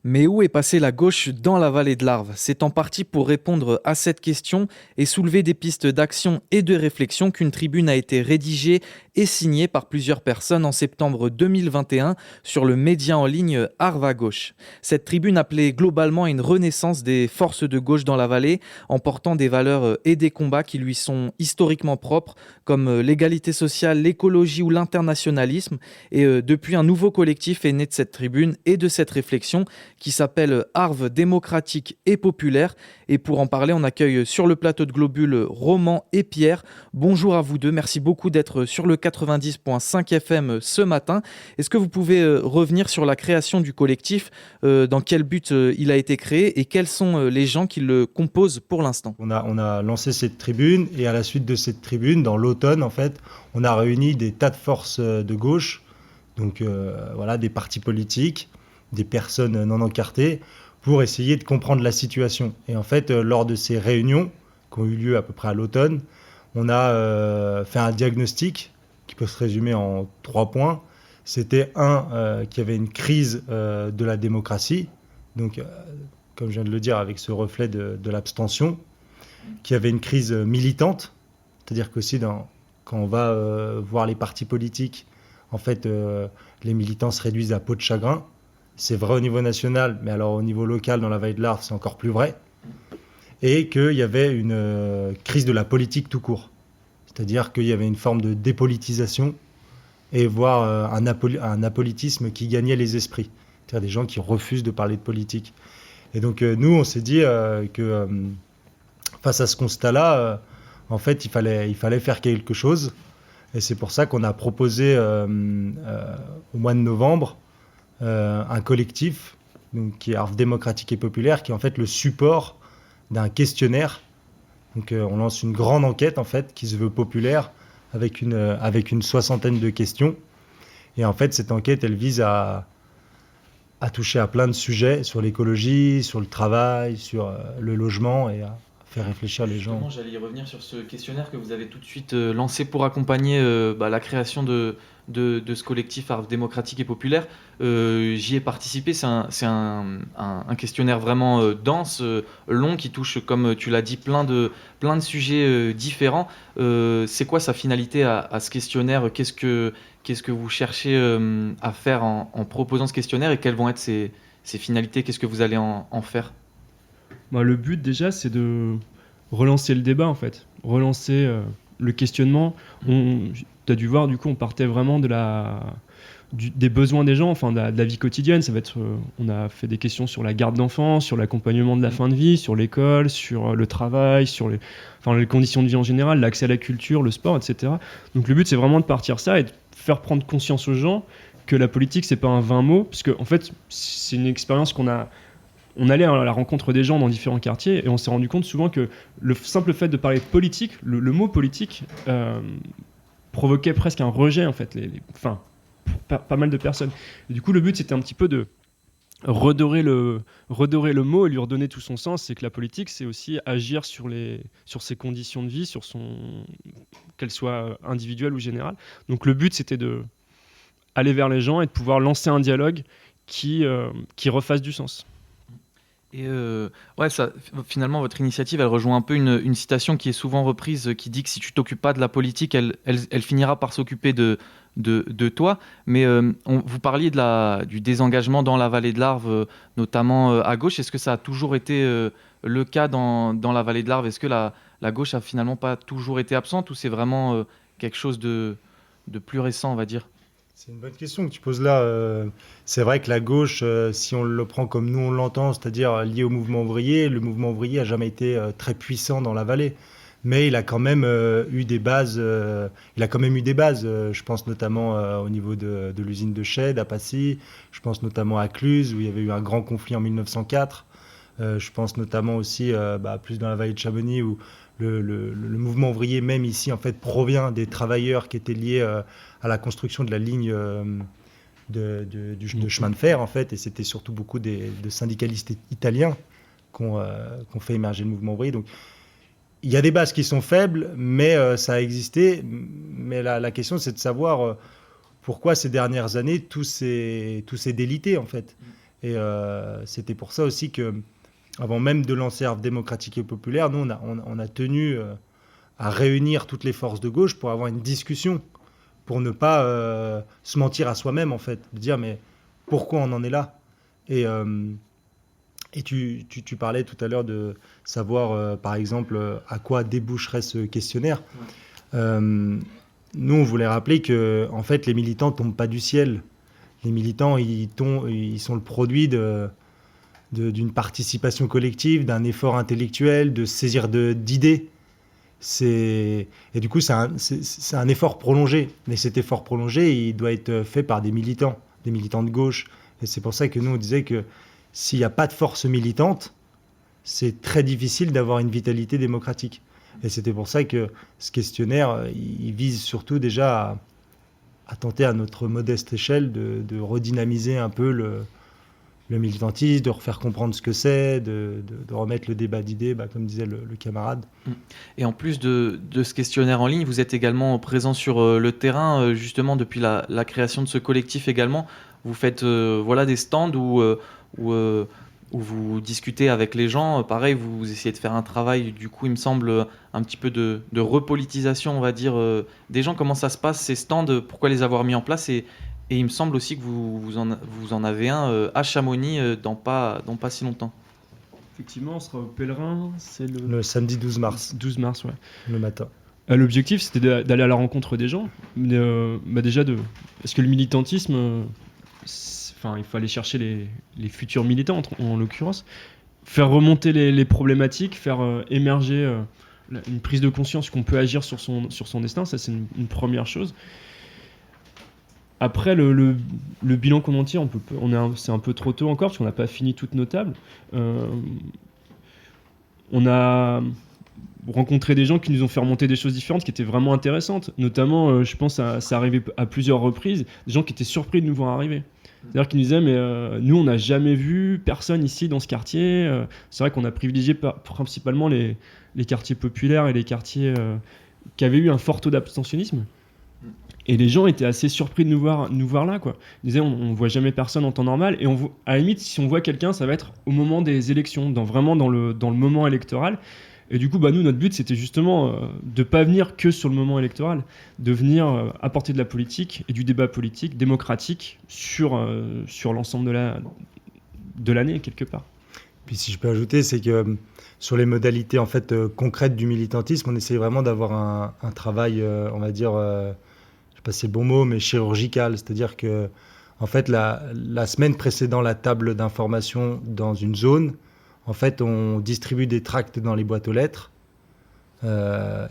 Mais où est passée la gauche dans la vallée de l'Arve? C'est en partie pour répondre à cette question et soulever des pistes d'action et de réflexion qu'une tribune a été rédigée et signée par plusieurs personnes en septembre 2021 sur le média en ligne Arve à gauche. Cette tribune appelait globalement à une renaissance des forces de gauche dans la vallée en portant des valeurs et des combats qui lui sont historiquement propres comme l'égalité sociale, l'écologie ou l'internationalisme. Et depuis, un nouveau collectif est né de cette tribune et de cette réflexion qui s'appelle Arve démocratique et populaire. Et pour en parler, on accueille sur le plateau de Globule Roman et Pierre. Bonjour à vous deux, merci beaucoup d'être sur le 90.5 FM ce matin. Est-ce que vous pouvez revenir sur la création du collectif, dans quel but il a été créé et quels sont les gens qui le composent pour l'instant? On a lancé cette tribune et à la suite de cette tribune, dans l'automne en fait, on a réuni des tas de forces de gauche, donc voilà, des partis politiques, des personnes non encartées, pour essayer de comprendre la situation. Et en fait, lors de ces réunions, qui ont eu lieu à peu près à l'automne, on a fait un diagnostic qui peut se résumer en 3 points. C'était qu'il y avait une crise de la démocratie, donc comme je viens de le dire, avec ce reflet de l'abstention, qu'il y avait une crise militante, c'est-à-dire qu'aussi quand on va voir les partis politiques, en fait, les militants se réduisent à peau de chagrin. C'est vrai au niveau national, mais alors au niveau local, dans la vallée de l'Arve, c'est encore plus vrai. Et qu'il y avait une crise de la politique tout court. C'est-à-dire qu'il y avait une forme de dépolitisation et voire un apolitisme qui gagnait les esprits. C'est-à-dire des gens qui refusent de parler de politique. Et donc nous, on s'est dit que face à ce constat-là, en fait, il fallait faire quelque chose. Et c'est pour ça qu'on a proposé au mois de novembre un collectif donc, qui est Arve démocratique et populaire, qui est en fait le support d'un questionnaire. Donc on lance une grande enquête en fait qui se veut populaire avec une soixantaine de questions. Et en fait, cette enquête, elle vise à toucher à plein de sujets sur l'écologie, sur le travail, sur le logement et à faire réfléchir les gens. Justement, j'allais y revenir sur ce questionnaire que vous avez tout de suite lancé pour accompagner la création de ce collectif Arve démocratique et populaire. J'y ai participé, c'est un questionnaire vraiment dense, long, qui touche, comme tu l'as dit, plein de sujets différents. C'est quoi sa finalité à ce questionnaire? Qu'est-ce que vous cherchez à faire en proposant ce questionnaire et quelles vont être ses finalités? Qu'est-ce que vous allez en faire? Bah, le but déjà, c'est de relancer le débat en fait, relancer le questionnement. Tu as dû voir, du coup, on partait vraiment des besoins des gens, enfin de la vie quotidienne. Ça va être, on a fait des questions sur la garde d'enfants, sur l'accompagnement de la fin de vie, sur l'école, sur le travail, sur les conditions de vie en général, l'accès à la culture, le sport, etc. Donc le but, c'est vraiment de partir ça et de faire prendre conscience aux gens que la politique, c'est pas un vain mot, parce que en fait, c'est une expérience on allait à la rencontre des gens dans différents quartiers et on s'est rendu compte souvent que le simple fait de parler de politique, le mot politique, provoquait presque un rejet en fait, pour pas mal de personnes. Et du coup, le but, c'était un petit peu de redorer le mot et lui redonner tout son sens. C'est que la politique, c'est aussi agir sur ses conditions de vie, qu'elles soient individuelles ou générales. Donc le but, c'était de aller vers les gens et de pouvoir lancer un dialogue qui refasse du sens. Et ouais, finalement, votre initiative, elle rejoint un peu une citation qui est souvent reprise, qui dit que si tu t'occupes pas de la politique, elle finira par s'occuper de toi. Mais vous parliez du désengagement dans la vallée de l'Arve, notamment à gauche. Est-ce que ça a toujours été le cas dans la vallée de l'Arve? Est-ce que la gauche a finalement pas toujours été absente ou c'est vraiment quelque chose de plus récent, on va dire? C'est une bonne question que tu poses là. C'est vrai que la gauche, si on le prend comme nous on l'entend, c'est-à-dire lié au mouvement ouvrier, le mouvement ouvrier a jamais été très puissant dans la vallée. Mais il a quand même eu des bases. Je pense notamment au niveau de l'usine de Chède à Passy. Je pense notamment à Cluse où il y avait eu un grand conflit en 1904. Je pense notamment aussi plus dans la vallée de Chamonix où le mouvement ouvrier, même ici, en fait, provient des travailleurs qui étaient liés à la construction de la ligne de chemin de fer, en fait. Et c'était surtout beaucoup de syndicalistes italiens qui ont fait émerger le mouvement ouvrier. Donc, il y a des bases qui sont faibles, mais ça a existé. Mais la question, c'est de savoir pourquoi ces dernières années, tout s'est délité, en fait. Et c'était pour ça aussi que, avant même de lancer Arve démocratique et populaire, nous, on a tenu à réunir toutes les forces de gauche pour avoir une discussion, pour ne pas se mentir à soi-même, en fait, de dire mais pourquoi on en est là. Et, tu parlais tout à l'heure de savoir, par exemple, à quoi déboucherait ce questionnaire. Nous, on voulait rappeler que, en fait, les militants ne tombent pas du ciel. Les militants, ils sont le produit d'une participation collective, d'un effort intellectuel, de saisir d'idées. Et du coup, c'est un effort prolongé. Mais cet effort prolongé, il doit être fait par des militants de gauche. Et c'est pour ça que nous, on disait que s'il n'y a pas de force militante, c'est très difficile d'avoir une vitalité démocratique. Et c'était pour ça que ce questionnaire, il vise surtout déjà à tenter à notre modeste échelle de redynamiser un peu le militantisme, de refaire comprendre ce que c'est, de remettre le débat d'idées, comme disait le camarade. Et en plus de ce questionnaire en ligne, vous êtes également présent sur le terrain, justement depuis la création de ce collectif également. Vous faites des stands où vous discutez avec les gens. Pareil, vous essayez de faire un travail, du coup, il me semble, un petit peu de repolitisation, on va dire, des gens. Comment ça se passe, ces stands? Pourquoi les avoir mis en place? Et il me semble aussi que vous en avez un à Chamonix dans pas si longtemps. Effectivement, on sera au Pèlerin, c'est le samedi 12 mars. 12 mars, ouais. Le matin. L'objectif, c'était d'aller à la rencontre des gens. Déjà, parce que le militantisme, il faut aller chercher les futurs militants, en l'occurrence, faire remonter les problématiques, faire émerger une prise de conscience qu'on peut agir sur son destin. Ça, c'est une première chose. Après, le bilan qu'on en tire, c'est un peu trop tôt encore, parce qu'on n'a pas fini toutes nos tables. On a rencontré des gens qui nous ont fait remonter des choses différentes qui étaient vraiment intéressantes. Notamment, je pense, ça arrivait à plusieurs reprises, des gens qui étaient surpris de nous voir arriver. C'est-à-dire qu'ils nous disaient, mais nous, on n'a jamais vu personne ici dans ce quartier. C'est vrai qu'on a privilégié principalement les quartiers populaires et les quartiers qui avaient eu un fort taux d'abstentionnisme. Et les gens étaient assez surpris de nous voir là, quoi. Ils disaient, on voit jamais personne en temps normal. Et à la limite, si on voit quelqu'un, ça va être au moment des élections, vraiment dans le moment électoral. Et du coup, nous, notre but, c'était justement de pas venir que sur le moment électoral, de venir apporter de la politique et du débat politique démocratique sur l'ensemble de l'année, quelque part. Puis si je peux ajouter, c'est que sur les modalités en fait concrètes du militantisme, on essaie vraiment d'avoir un travail, on va dire, je sais pas si c'est le bon mot, mais chirurgical. C'est-à-dire que en fait, la semaine précédant la table d'information dans une zone, en fait, on distribue des tracts dans les boîtes aux lettres,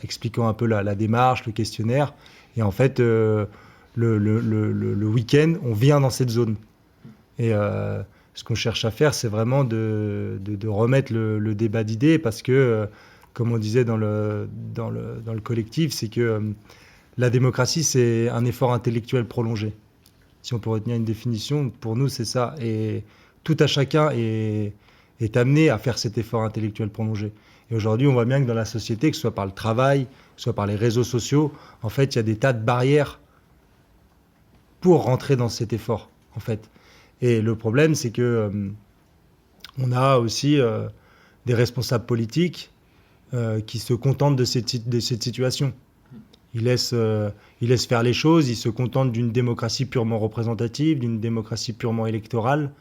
expliquant un peu la démarche, le questionnaire. Et en fait, le week-end, on vient dans cette zone. Et ce qu'on cherche à faire, c'est vraiment de remettre le débat d'idées, parce que, comme on disait dans le collectif, c'est que la démocratie, c'est un effort intellectuel prolongé. Si on peut retenir une définition, pour nous, c'est ça. Et tout à chacun est amené à faire cet effort intellectuel prolongé. Et aujourd'hui, on voit bien que dans la société, que ce soit par le travail, que ce soit par les réseaux sociaux, en fait, il y a des tas de barrières pour rentrer dans cet effort, en fait. Et le problème, c'est que on a aussi des responsables politiques qui se contentent de cette situation. Ils laissent faire les choses, ils se contentent d'une démocratie purement représentative, d'une démocratie purement électorale.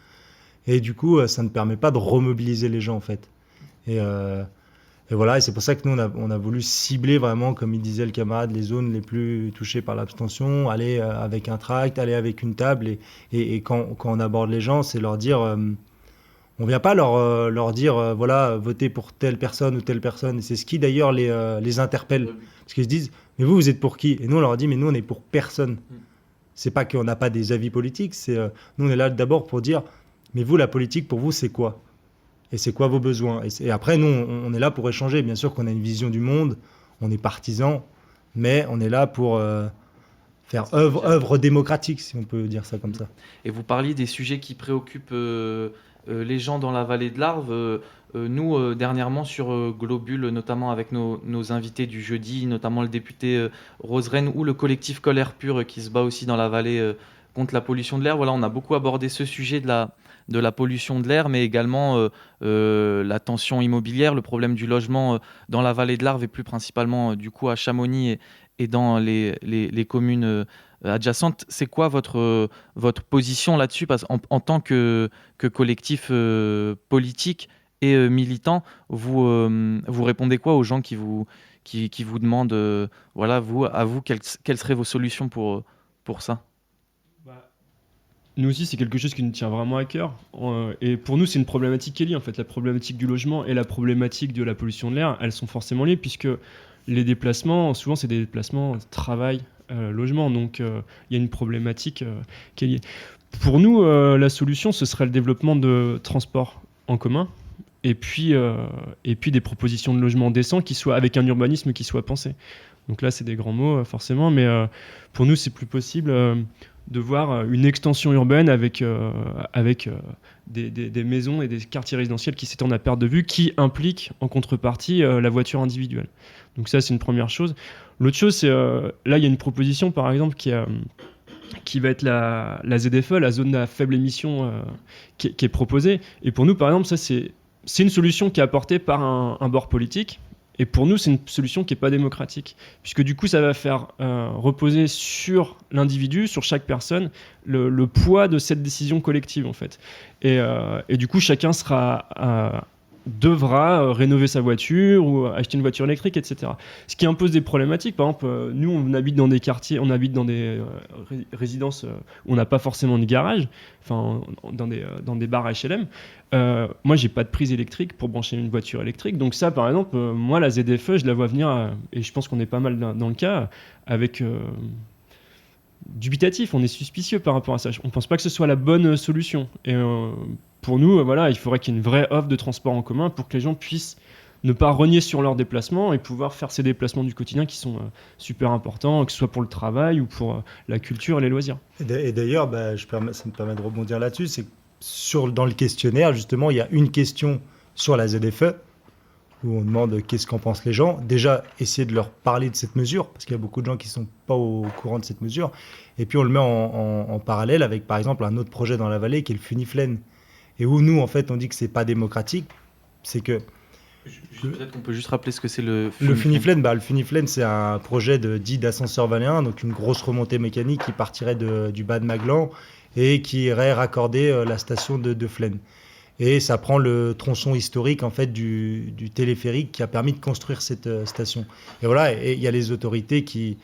Et du coup, ça ne permet pas de remobiliser les gens, en fait. Et voilà, et c'est pour ça que nous, on a voulu cibler vraiment, comme il disait le camarade, les zones les plus touchées par l'abstention, aller avec un tract, aller avec une table. Et quand on aborde les gens, c'est leur dire... on ne vient pas leur dire, voilà, votez pour telle personne ou telle personne. Et c'est ce qui, d'ailleurs, les interpelle. Parce qu'ils se disent, mais vous êtes pour qui? Et nous, on leur dit, mais nous, on est pour personne. C'est pas qu'on n'a pas des avis politiques, nous, on est là d'abord pour dire... Mais vous, la politique, pour vous, c'est quoi? Et c'est quoi vos besoins? Et après, nous, on est là pour échanger. Bien sûr qu'on a une vision du monde, on est partisans, mais on est là pour faire œuvre démocratique, si on peut dire ça comme ça. Et vous parliez des sujets qui préoccupent les gens dans la vallée de l'Arve. Nous, dernièrement, sur Globule, notamment avec nos invités du jeudi, notamment le député Rose Rennes ou le collectif Colère Pure qui se bat aussi dans la vallée contre la pollution de l'air. Voilà, on a beaucoup abordé ce sujet de la pollution de l'air, mais également la tension immobilière, le problème du logement dans la vallée de l'Arve et plus principalement du coup à Chamonix et dans les communes adjacentes. C'est quoi votre position là-dessus? Parce en tant que collectif politique et militant, vous répondez quoi aux gens qui vous demandent, voilà, à vous, quelles seraient vos solutions pour ça? Nous aussi, c'est quelque chose qui nous tient vraiment à cœur. Et pour nous, c'est une problématique qui est liée. En fait, la problématique du logement et la problématique de la pollution de l'air, elles sont forcément liées, puisque les déplacements, souvent, c'est des déplacements travail, logement. Donc, il y a une problématique qui est liée. Pour nous, la solution, ce serait le développement de transports en commun. Et puis des propositions de logements décents qui soient avec un urbanisme qui soit pensé. Donc là, c'est des grands mots, forcément, mais pour nous, c'est plus possible de voir une extension urbaine avec des maisons et des quartiers résidentiels qui s'étendent à perte de vue, qui impliquent en contrepartie la voiture individuelle. Donc ça, c'est une première chose. L'autre chose, c'est là, il y a une proposition, par exemple, qui va être la ZFE, la zone à faible émission, qui est proposée. Et pour nous, par exemple, ça, c'est une solution qui est apportée par un bord politique. Et pour nous, c'est une solution qui n'est pas démocratique. Puisque du coup, ça va faire reposer sur l'individu, sur chaque personne, le poids de cette décision collective, en fait. Et du coup, chacun devra rénover sa voiture ou acheter une voiture électrique, etc. Ce qui impose des problématiques. Par exemple, nous, on habite dans des quartiers, on habite dans des résidences où on n'a pas forcément de garage, enfin, dans des bars HLM. Moi, j'ai pas de prise électrique pour brancher une voiture électrique. Donc ça, par exemple, moi, la ZFE, je la vois venir, et je pense qu'on est pas mal dans le cas, avec dubitatif. On est suspicieux par rapport à ça. On pense pas que ce soit la bonne solution. Et pour nous, voilà, il faudrait qu'il y ait une vraie offre de transport en commun pour que les gens puissent ne pas renier sur leurs déplacements et pouvoir faire ces déplacements du quotidien qui sont super importants, que ce soit pour le travail ou pour la culture et les loisirs. Et d'ailleurs, ça me permet de rebondir là-dessus, c'est que dans le questionnaire, justement, il y a une question sur la ZFE, où on demande qu'est-ce qu'en pensent les gens. Déjà, essayer de leur parler de cette mesure, parce qu'il y a beaucoup de gens qui ne sont pas au courant de cette mesure. Et puis, on le met en parallèle avec, par exemple, un autre projet dans la vallée qui est le Funiflen. Et où nous, en fait, on dit que ce n'est pas démocratique, c'est que... Peut-être qu'on peut juste rappeler ce que c'est le Funiflen. Le Funiflen, c'est un projet dit d'ascenseur valléen, donc une grosse remontée mécanique qui partirait du bas de Maglan et qui irait raccorder la station de Flaine. Et ça prend le tronçon historique en fait du téléphérique qui a permis de construire cette station. Et voilà, et il y a les autorités qui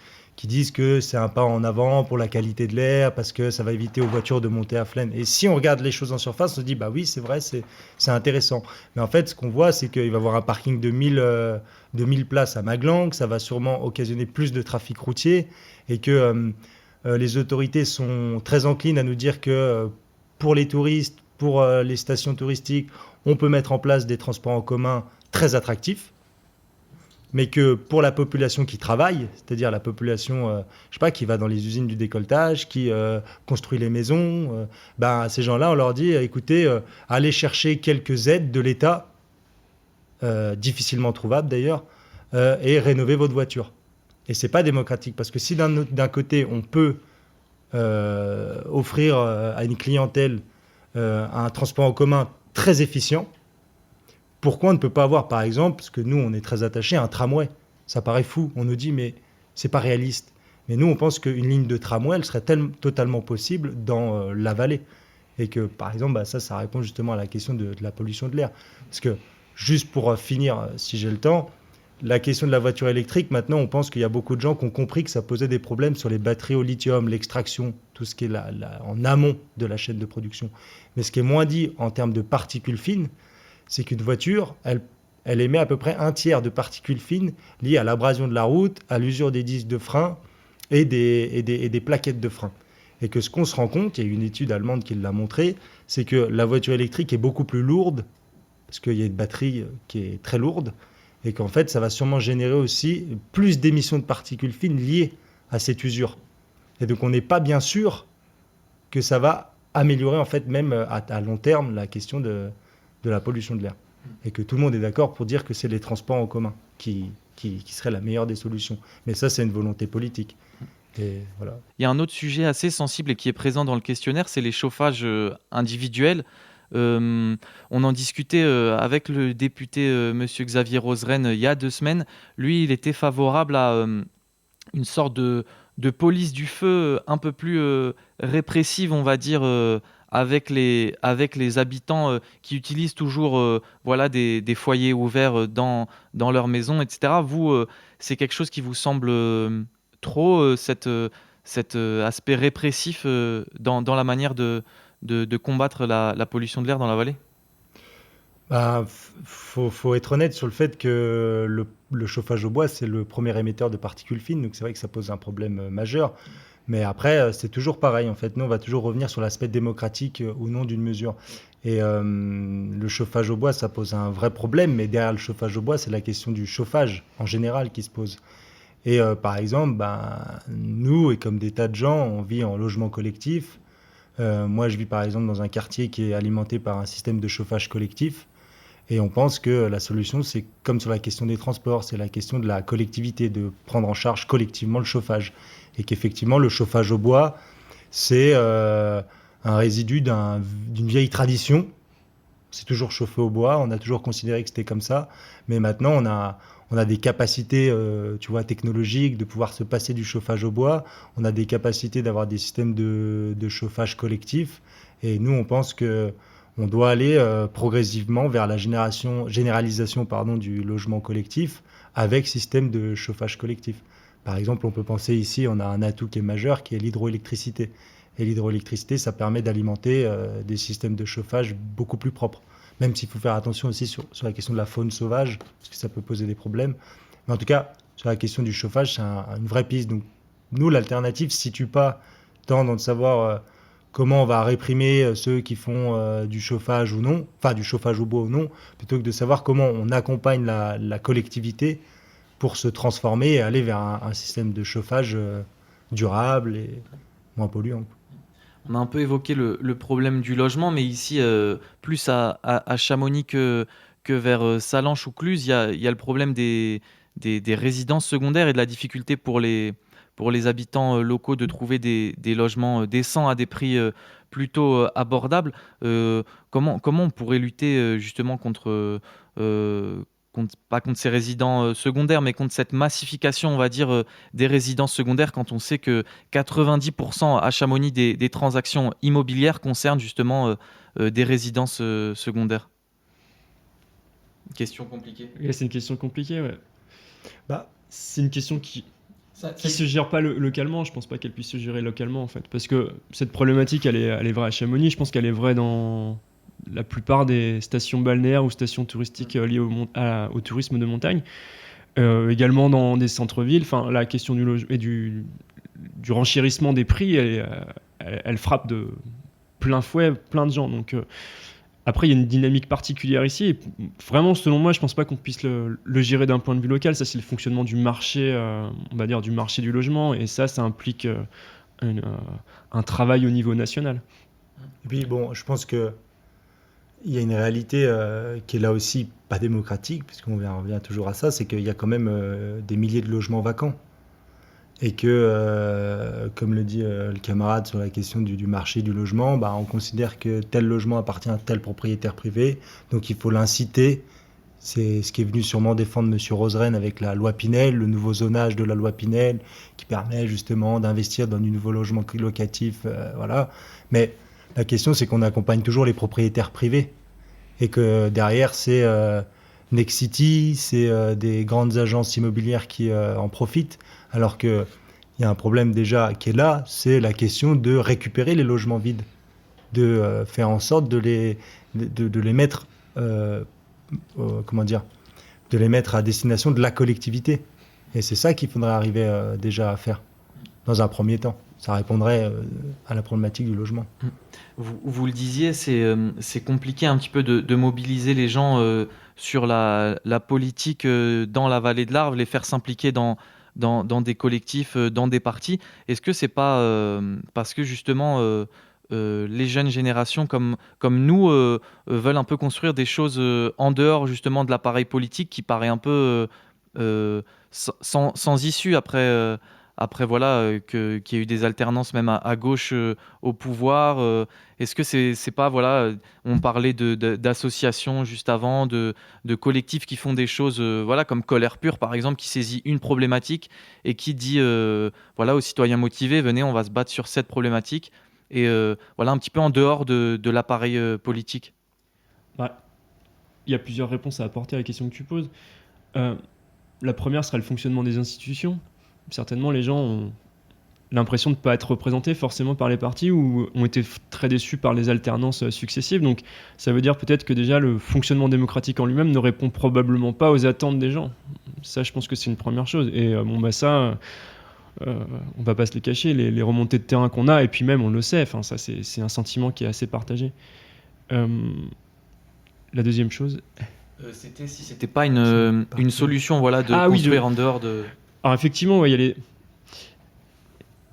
disent que c'est un pas en avant pour la qualité de l'air parce que ça va éviter aux voitures de monter à Flaine. Et si on regarde les choses en surface, on se dit bah oui, c'est vrai, c'est intéressant. Mais en fait, ce qu'on voit, c'est qu'il va y avoir un parking de 1000 places à Maglan, que ça va sûrement occasionner plus de trafic routier et que les autorités sont très enclines à nous dire que pour les touristes, pour les stations touristiques, on peut mettre en place des transports en commun très attractifs, mais que pour la population qui travaille, c'est-à-dire la population qui va dans les usines du décolletage, qui construit les maisons, ces gens-là, on leur dit, écoutez, allez chercher quelques aides de l'État, difficilement trouvables d'ailleurs, et rénovez votre voiture. Et c'est pas démocratique, parce que si d'un côté, on peut offrir à une clientèle un transport en commun très efficient, pourquoi on ne peut pas avoir, par exemple, parce que nous, on est très attachés à un tramway. Ça paraît fou, on nous dit, mais c'est pas réaliste. Mais nous, on pense qu'une ligne de tramway, elle serait totalement possible dans la vallée. Et que, par exemple, ça répond justement à la question de la pollution de l'air. Parce que, juste pour finir, si j'ai le temps, la question de la voiture électrique, maintenant, on pense qu'il y a beaucoup de gens qui ont compris que ça posait des problèmes sur les batteries au lithium, l'extraction, tout ce qui est en amont de la chaîne de production. Mais ce qui est moins dit en termes de particules fines, c'est qu'une voiture, elle émet à peu près un tiers de particules fines liées à l'abrasion de la route, à l'usure des disques de frein et des plaquettes de frein. Et que ce qu'on se rend compte, il y a une étude allemande qui l'a montré, c'est que la voiture électrique est beaucoup plus lourde, parce qu'il y a une batterie qui est très lourde, et qu'en fait, ça va sûrement générer aussi plus d'émissions de particules fines liées à cette usure. Et donc, on n'est pas bien sûr que ça va améliorer, en fait, même à long terme, la question de la pollution de l'air. Et que tout le monde est d'accord pour dire que c'est les transports en commun qui seraient la meilleure des solutions. Mais ça, c'est une volonté politique. Et voilà. Il y a un autre sujet assez sensible et qui est présent dans le questionnaire, c'est les chauffages individuels. On en discutait avec le député Monsieur Xavier Roseren il y a 2 semaines. Lui, il était favorable à une sorte de police du feu un peu plus répressive, on va dire, avec les habitants qui utilisent toujours voilà, des foyers ouverts dans leur maison, etc. Vous, c'est quelque chose qui vous semble trop, cet aspect répressif dans la manière de combattre la pollution de l'air dans la vallée? Bah, faut être honnête sur le fait que le chauffage au bois, c'est le premier émetteur de particules fines, donc c'est vrai que ça pose un problème majeur. Mais après, c'est toujours pareil, en fait. Nous, on va toujours revenir sur l'aspect démocratique ou non d'une mesure. Et le chauffage au bois, ça pose un vrai problème, mais derrière le chauffage au bois, c'est la question du chauffage en général qui se pose. Et par exemple, ben, nous, et comme des tas de gens, on vit en logement collectif. Moi, je vis par exemple dans un quartier qui est alimenté par un système de chauffage collectif. Et on pense que la solution, c'est comme sur la question des transports, c'est la question de la collectivité, de prendre en charge collectivement le chauffage. Et qu'effectivement, le chauffage au bois, c'est un résidu d'une vieille tradition. C'est toujours chauffé au bois, on a toujours considéré que c'était comme ça. Mais maintenant, on a des capacités tu vois, technologiques de pouvoir se passer du chauffage au bois. On a des capacités d'avoir des systèmes de chauffage collectif. Et nous, on pense que on doit aller progressivement vers la généralisation pardon, du logement collectif avec système de chauffage collectif. Par exemple, on peut penser ici, on a un atout qui est majeur, qui est l'hydroélectricité. Et l'hydroélectricité, ça permet d'alimenter des systèmes de chauffage beaucoup plus propres. Même s'il faut faire attention aussi sur la question de la faune sauvage, parce que ça peut poser des problèmes. Mais en tout cas, sur la question du chauffage, c'est une vraie piste. Donc, nous, l'alternative ne se situe pas tant dans de savoir comment on va réprimer ceux qui font du chauffage ou non, enfin du chauffage au bois ou non, plutôt que de savoir comment on accompagne la collectivité pour se transformer et aller vers un système de chauffage durable et moins polluant. On a un peu évoqué le problème du logement, mais ici, plus à Chamonix que vers Salanches ou Cluses, il y a le problème des résidences secondaires et de la difficulté pour les habitants locaux de trouver des logements décents à des prix plutôt abordables. Comment on pourrait lutter justement pas contre ces résidents secondaires, mais contre cette massification, on va dire, des résidences secondaires, quand on sait que 90% à Chamonix des transactions immobilières concernent justement des résidences secondaires? Question compliquée. Ouais, c'est une question compliquée, ouais. Bah, C'est une question qui se gère pas localement. Je pense pas qu'elle puisse se gérer localement, en fait. Parce que cette problématique, elle est vraie à Chamonix. Je pense qu'elle est vraie dans la plupart des stations balnéaires ou stations touristiques liées au tourisme de montagne. Également dans des centres-villes. Enfin, la question du logement et du renchérissement des prix, elle frappe de plein fouet plein de gens. Donc, après, il y a une dynamique particulière ici. Et vraiment, selon moi, je pense pas qu'on puisse le gérer d'un point de vue local. Ça, c'est le fonctionnement du marché, on va dire, du marché du logement. Et ça implique un travail au niveau national. et puis bon, je pense que il y a une réalité qui est là aussi pas démocratique, puisqu'on revient toujours à ça, c'est qu'il y a quand même des milliers de logements vacants. Et que, comme le dit le camarade sur la question du marché du logement, bah, on considère que tel logement appartient à tel propriétaire privé, donc il faut l'inciter. C'est ce qui est venu sûrement défendre M. Roseren avec la loi Pinel, le nouveau zonage de la loi Pinel, qui permet justement d'investir dans du nouveau logement locatif. Voilà. Mais la question, c'est qu'on accompagne toujours les propriétaires privés. Et que derrière, c'est Nexity, c'est des grandes agences immobilières qui en profitent. Alors qu'il y a un problème déjà qui est là, c'est la question de récupérer les logements vides, de faire en sorte de les mettre, comment dire, de les mettre à destination de la collectivité. Et c'est ça qu'il faudrait arriver déjà à faire dans un premier temps. Ça répondrait à la problématique du logement. Vous le disiez, c'est compliqué un petit peu de mobiliser les gens sur la politique dans la vallée de l'Arve, les faire s'impliquer dans des collectifs, dans des partis. Est-ce que c'est pas parce que justement les jeunes générations comme nous veulent un peu construire des choses en dehors justement de l'appareil politique qui paraît un peu sans issue après voilà, qu'il y a eu des alternances même à gauche au pouvoir. Est-ce que c'est pas, voilà, on parlait d'associations juste avant, de collectifs qui font des choses, voilà, comme Colère Pure par exemple, qui saisit une problématique et qui dit voilà, aux citoyens motivés, venez, on va se battre sur cette problématique, et voilà, un petit peu en dehors de l'appareil politique. Bah, il y a plusieurs réponses à apporter à la question que tu poses. La première serait le fonctionnement des institutions. Certainement, les gens ont l'impression de ne pas être représentés forcément par les partis ou ont été très déçus par les alternances successives. Donc ça veut dire peut-être que déjà le fonctionnement démocratique en lui-même ne répond probablement pas aux attentes des gens. Ça, je pense que c'est une première chose. Et ça, on va pas se les cacher, les remontées de terrain qu'on a, et puis même on le sait, ça c'est un sentiment qui est assez partagé. La deuxième chose... C'était si c'était pas une solution, voilà, de construire en dehors de... Alors effectivement, il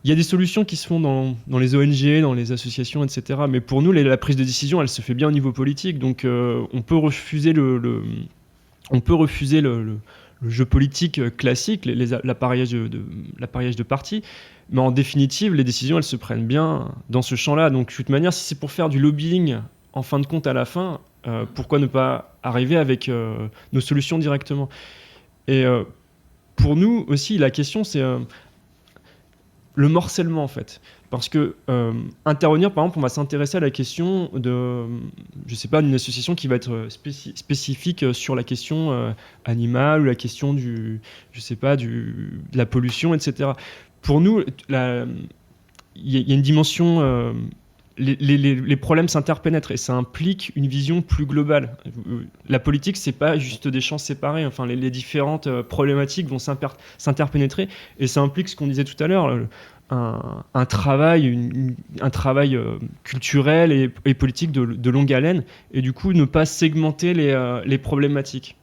y a des solutions qui se font dans les ONG, dans les associations, etc. Mais pour nous, la prise de décision, elle se fait bien au niveau politique. Donc on peut refuser le jeu politique classique, l'appareillage de partis. Mais en définitive, les décisions, elles se prennent bien dans ce champ-là. Donc de toute manière, si c'est pour faire du lobbying, en fin de compte, à la fin, pourquoi ne pas arriver avec nos solutions directement ? Et pour nous aussi, la question, c'est le morcellement, en fait. Parce que intervenir, par exemple, on va s'intéresser à la question d'une association qui va être spécifique sur la question animale ou la question de la pollution, etc. Pour nous, il y a une dimension... les problèmes s'interpénètrent et ça implique une vision plus globale. La politique, c'est pas juste des champs séparés. Enfin, les différentes problématiques vont s'interpénétrer et ça implique ce qu'on disait tout à l'heure, un travail culturel et politique de longue haleine, et du coup ne pas segmenter les problématiques.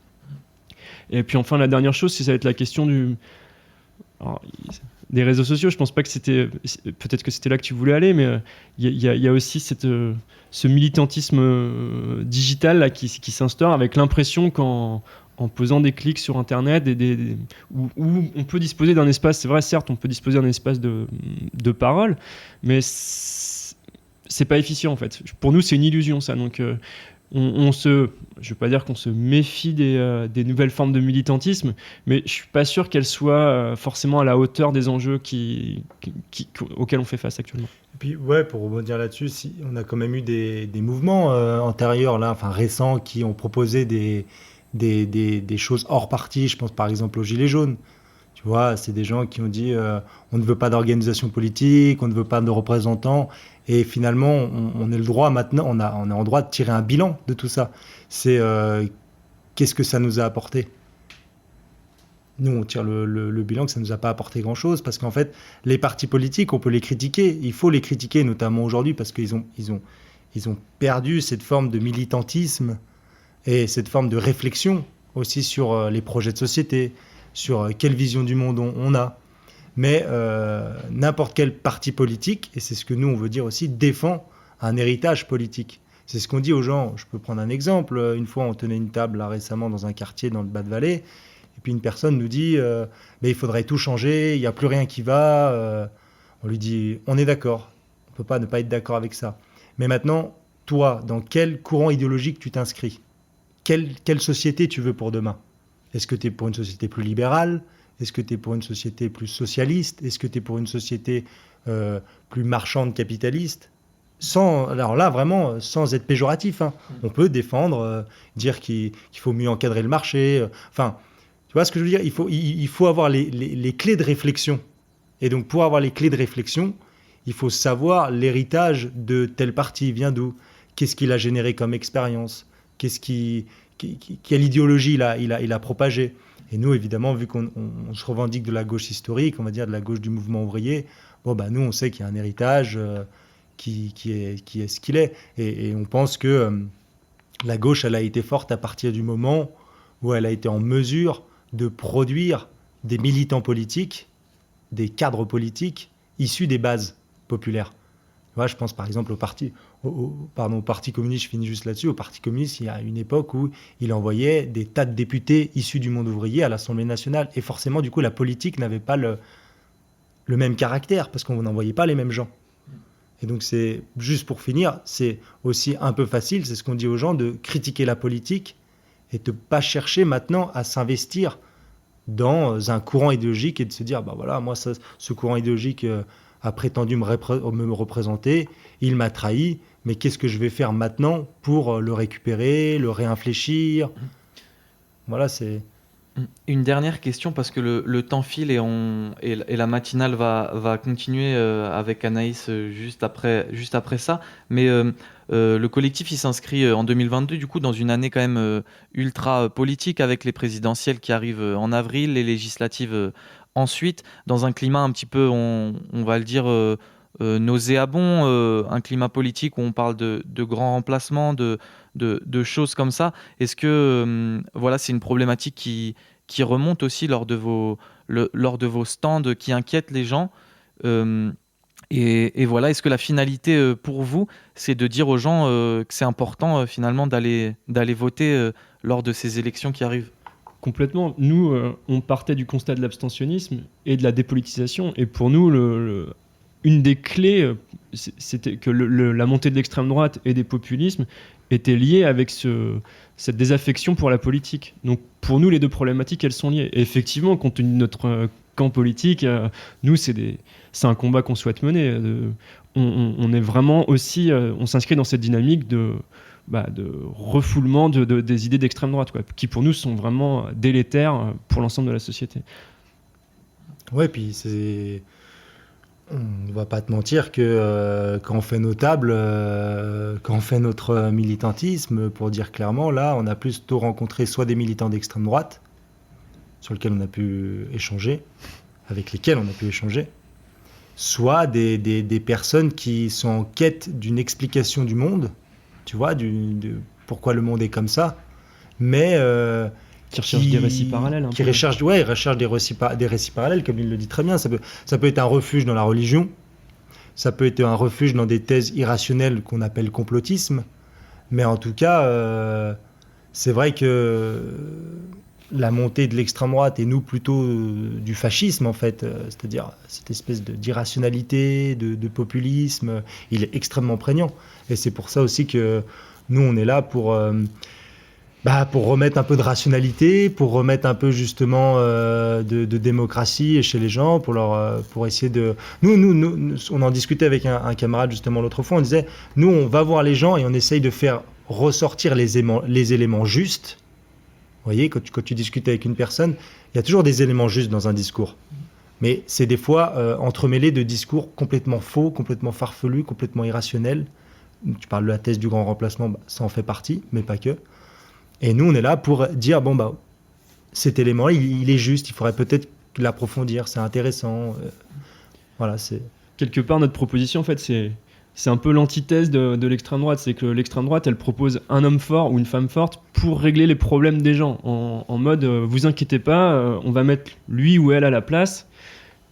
Et puis enfin, la dernière chose, ça va être la question des réseaux sociaux. Je pense pas que peut-être que c'était là que tu voulais aller, mais il y a aussi ce militantisme digital là, qui s'instaure, avec l'impression qu'en posant des clics sur Internet, où on peut disposer d'un espace, c'est vrai, certes, on peut disposer d'un espace de parole, mais c'est pas efficient en fait. Pour nous, c'est une illusion ça. Donc je veux pas dire qu'on se méfie des nouvelles formes de militantisme, mais je suis pas sûr qu'elles soient forcément à la hauteur des enjeux auxquels on fait face actuellement. Et puis ouais, pour rebondir là-dessus, on a quand même eu des mouvements antérieurs là, récents, qui ont proposé des choses hors parti. Je pense par exemple aux Gilets jaunes. Tu vois, c'est des gens qui ont dit on ne veut pas d'organisation politique, on ne veut pas de représentants. Et finalement, on est le droit maintenant, on est en droit de tirer un bilan de tout ça. C'est qu'est-ce que ça nous a apporté ? Nous, on tire le bilan que ça ne nous a pas apporté grand-chose, parce qu'en fait, les partis politiques, on peut les critiquer. Il faut les critiquer, notamment aujourd'hui, parce qu'ils ont perdu cette forme de militantisme et cette forme de réflexion aussi sur les projets de société, sur quelle vision du monde on a. Mais n'importe quel parti politique, et c'est ce que nous on veut dire aussi, défend un héritage politique. C'est ce qu'on dit aux gens. Je peux prendre un exemple. Une fois, on tenait une table là, récemment dans un quartier dans le Bas-de-Valais, et puis une personne nous dit mais il faudrait tout changer, il n'y a plus rien qui va. On lui dit on est d'accord, on ne peut pas ne pas être d'accord avec ça. Mais maintenant, toi, dans quel courant idéologique tu t'inscris ? Quelle société tu veux pour demain ? Est-ce que tu es pour une société plus libérale ? Est-ce que tu es pour une société plus socialiste ? Est-ce que tu es pour une société plus marchande, capitaliste ? Alors là, vraiment, sans être péjoratif, hein. On peut défendre, dire qu'il faut mieux encadrer le marché. Tu vois ce que je veux dire ? Il faut avoir les clés de réflexion. Et donc, pour avoir les clés de réflexion, il faut savoir l'héritage de tel parti vient d'où ? Qu'est-ce qu'il a généré comme expérience ? Quelle idéologie il a propagée ? Et nous, évidemment, vu qu'on se revendique de la gauche historique, on va dire de la gauche du mouvement ouvrier, nous, on sait qu'il y a un héritage qui est ce qu'il est. Et on pense que la gauche, elle a été forte à partir du moment où elle a été en mesure de produire des militants politiques, des cadres politiques issus des bases populaires. Tu vois, je pense par exemple au Parti communiste, je finis juste là-dessus. Au Parti communiste, il y a une époque où il envoyait des tas de députés issus du monde ouvrier à l'Assemblée nationale. Et forcément, du coup, la politique n'avait pas le même caractère, parce qu'on n'en voyait pas les mêmes gens. Et donc, c'est juste pour finir, c'est aussi un peu facile, c'est ce qu'on dit aux gens, de critiquer la politique et de ne pas chercher maintenant à s'investir dans un courant idéologique et de se dire, bah voilà, moi, ce courant idéologique a prétendu me représenter, il m'a trahi, mais qu'est-ce que je vais faire maintenant pour le récupérer, le réinfléchir? Voilà, c'est... Une dernière question, parce que le temps file et la matinale va continuer avec Anaïs juste après ça. Mais le collectif, il s'inscrit en 2022, du coup, dans une année quand même ultra politique, avec les présidentielles qui arrivent en avril, les législatives ensuite, dans un climat un petit peu, on va le dire, nauséabond, un climat politique où on parle de grands remplacements, de choses comme ça. Est-ce que voilà, c'est une problématique qui remonte aussi lors de vos stands, qui inquiète les gens et voilà, est-ce que la finalité pour vous, c'est de dire aux gens que c'est important finalement d'aller voter lors de ces élections qui arrivent? Complètement. Nous, on partait du constat de l'abstentionnisme et de la dépolitisation. Et pour nous, une des clés, c'était que la montée de l'extrême droite et des populismes était liée avec cette désaffection pour la politique. Donc pour nous, les deux problématiques, elles sont liées. Et effectivement, compte tenu de notre camp politique, nous, c'est un combat qu'on souhaite mener. On est vraiment aussi, on s'inscrit dans cette dynamique de refoulement des idées d'extrême droite, quoi, qui pour nous sont vraiment délétères pour l'ensemble de la société. Ouais, puis on ne va pas te mentir que quand on fait nos tables, quand on fait notre militantisme, pour dire clairement, là, on a plutôt rencontré soit des militants d'extrême droite, sur lesquels on a pu échanger, avec lesquels on a pu échanger, soit des personnes qui sont en quête d'une explication du monde, tu vois, de pourquoi le monde est comme ça, mais qui recherchent des récits parallèles. Ils recherchent des récits parallèles, comme il le dit très bien. Ça peut être un refuge dans la religion, ça peut être un refuge dans des thèses irrationnelles qu'on appelle complotisme, mais en tout cas, c'est vrai que la montée de l'extrême droite et nous plutôt du fascisme, en fait, c'est-à-dire cette espèce d'irrationalité, de populisme, il est extrêmement prégnant. Et c'est pour ça aussi que nous, on est là pour remettre un peu de rationalité, pour remettre un peu justement de démocratie chez les gens, pour essayer de... Nous, on en discutait avec un camarade justement l'autre fois, on disait, nous, on va voir les gens et on essaye de faire ressortir les éléments justes. Vous voyez, quand tu discutes avec une personne, il y a toujours des éléments justes dans un discours. Mais c'est des fois entremêlé de discours complètement faux, complètement farfelus, complètement irrationnels. Tu parles de la thèse du grand remplacement, ça en fait partie, mais pas que. Et nous, on est là pour dire, cet élément, il est juste, il faudrait peut-être l'approfondir, c'est intéressant. Voilà, c'est... Quelque part, notre proposition, en fait, c'est un peu l'antithèse de l'extrême droite. C'est que l'extrême droite, elle propose un homme fort ou une femme forte pour régler les problèmes des gens. En mode, vous inquiétez pas, on va mettre lui ou elle à la place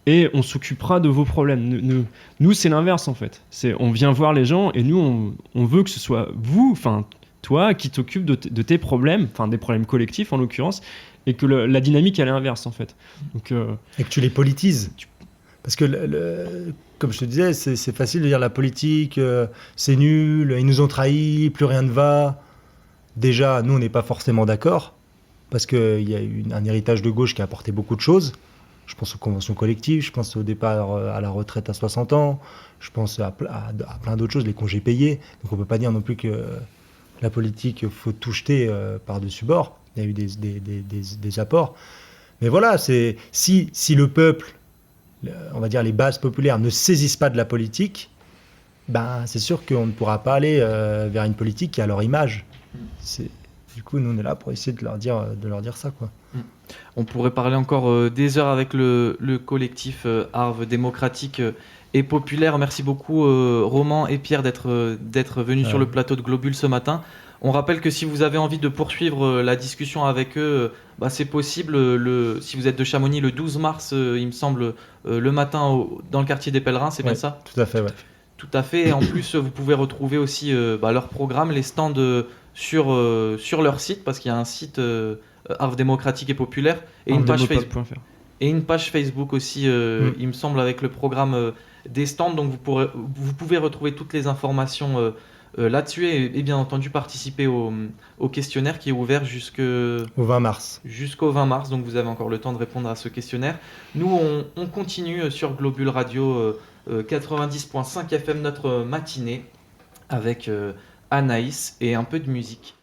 et on s'occupera de vos problèmes. Nous, c'est l'inverse, en fait. On vient voir les gens et nous, on veut que ce soit vous, enfin, toi, qui t'occupes de tes problèmes, enfin, des problèmes collectifs en l'occurrence, et que la dynamique, elle est inverse, en fait. Donc, et que tu les politises. Parce que, comme je te disais, c'est facile de dire la politique, c'est nul, ils nous ont trahis, plus rien ne va. Déjà, nous, on n'est pas forcément d'accord, parce qu'il y a eu un héritage de gauche qui a apporté beaucoup de choses. Je pense aux conventions collectives, je pense au départ à la retraite à 60 ans, je pense à plein d'autres choses, les congés payés. Donc on ne peut pas dire non plus que la politique, il faut tout jeter par-dessus bord. Il y a eu des apports. Mais voilà, si le peuple, on va dire les bases populaires, ne saisissent pas de la politique, c'est sûr qu'on ne pourra pas aller vers une politique qui a leur image. Du coup, nous, on est là pour essayer de leur dire ça, quoi. On pourrait parler encore des heures avec le collectif Arve démocratique et populaire. Merci beaucoup Roman et Pierre d'être venus sur le plateau de Globule ce matin. On rappelle que si vous avez envie de poursuivre la discussion avec eux, c'est possible. Si vous êtes de Chamonix, le 12 mars, il me semble, le matin dans le quartier des Pèlerins, c'est bien ça ? Tout à fait, ouais. Tout à fait. Et en plus, vous pouvez retrouver aussi leur programme, les stands sur leur site, parce qu'il y a un site Arve démocratique et populaire et une page Facebook. et une page Facebook aussi, il me semble, avec le programme des stands. Donc vous pouvez retrouver toutes les informations là-dessus et bien entendu participer au questionnaire qui est ouvert Au 20 mars. jusqu'au 20 mars. Donc vous avez encore le temps de répondre à ce questionnaire. Nous, on continue sur Globule Radio 90.5 FM notre matinée avec Anaïs et un peu de musique.